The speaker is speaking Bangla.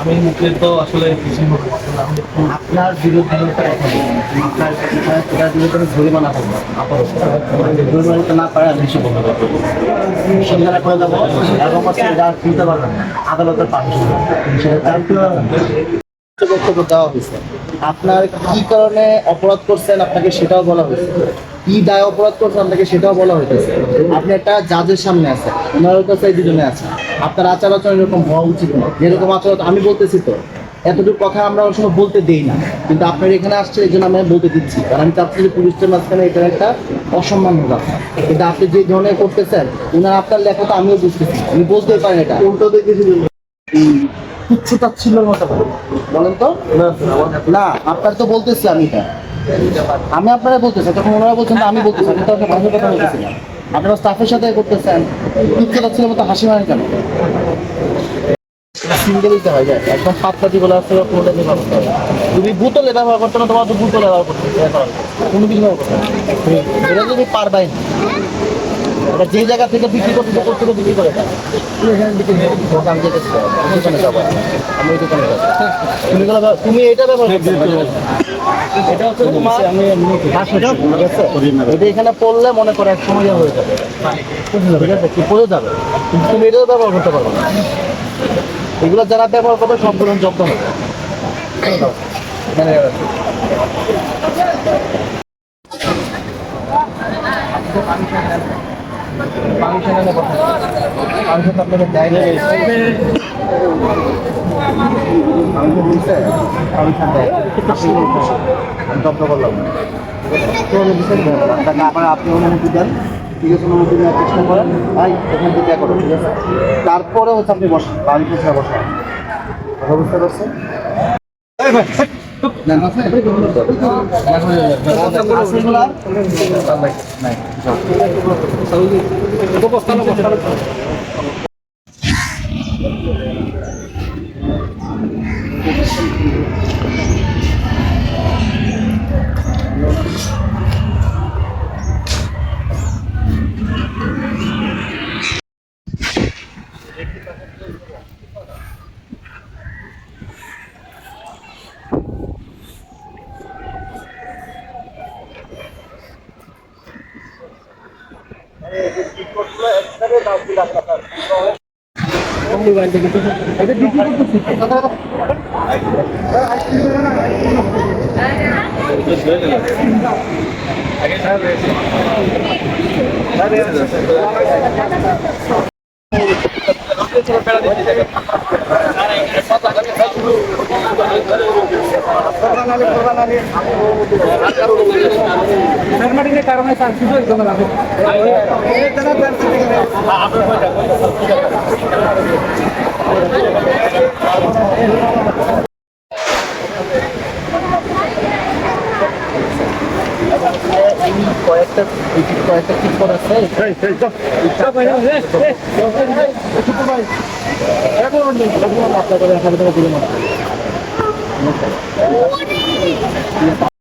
আমি মুখে তো আসলে কিছুই বলতে পারবো না। আপনার বিরুদ্ধে আপনার বিরুদ্ধে জরিমানা করবো আপাতত জরিমানা দিতে না পারে আমি হিসেবে বলতে পারবো সেখানে করে দেবো এবং হচ্ছে যা কিনতে পারবেন না আদালতের পারমিশন বক্তব্য দেওয়া হয়েছে। আপনার কি কারণে অপরাধ করছেন আপনাকে সেটাও বলা হয়েছে, কি দায় অপরাধ করছেন আপনাকে সেটাও বলা হইতেছে। আপনি একটা জাজের সামনে আছেন, ওনার কাছে এই দুজনে আছে, আপনার আচার আচরণ এরকম হওয়া উচিত না। যেরকম আচরণ আমি বলতেছি তো এতটুকু কথা আমরা ওই সময় বলতে দেই না, কিন্তু আপনার এখানে আসছে এই জন্য আমি বলতে দিচ্ছি, কারণ আমি চাচ্ছি যে পুলিশের মাঝখানে এটা একটা অসম্মান হোক আপনার। কিন্তু আপনি যে ধরনের করতেছেন উনার আপনার লেখা তো আমিও বুঝতেছি, আমি বলতেই পারেন এটা উল্টো দেখেছি তুচ্ছতা ছিল মতো বলেন তো না আপনার তো বলতেছি আমি এটা আমি আপনারা বলতেছি তখন ওনারা বলছেন আমি বলতেছি আমি তো আপনার কথা বলতেছি না আপনারা স্টাফের সাথে করতেছেন তুচ্ছতা ছিল মতো হাসি মারেন কেন সিঙ্গেল দিতে হয় যায় একদম পাতলাটি বলে আসছে কোনোটা ব্যবহার করতে হবে তুমি বোতলে ব্যবহার করতে না তোমার তো বোতলে ব্যবহার করতে কোনো কিছু ব্যবহার করতে এটা যদি পারবাই না এটা যে জায়গা থেকে বিক্রি করতে বিক্রি করে আমি দোকানে যাবো আমি ওই দোকানে যাবো তুমি এটা ব্যবহার করতে এটা হচ্ছে তোমার এটা এখানে পড়লে মনে করে এক সময় হয়ে যাবে ঠিক আছে কি পড়ে যাবে কিন্তু তুমি এটাও ব্যবহার করতে পারবে না এগুলো যারা ব্যবহার করবে সবগুলো জব্দ হবে আপনাকে দেয় না জব্দ করলাম আপনাকে আবার আপনি অনুমতি দেন ঠিক আছে অনুমতি নেওয়ার চেষ্টা করেন ভাই এখান থেকে করো ঠিক আছে তারপরে হচ্ছে আপনি বসেন বাড়ি পেছনে বসেন কথা বুঝতে পারছেন কারণে কয়েকটা ঠিক করা আছে আপনার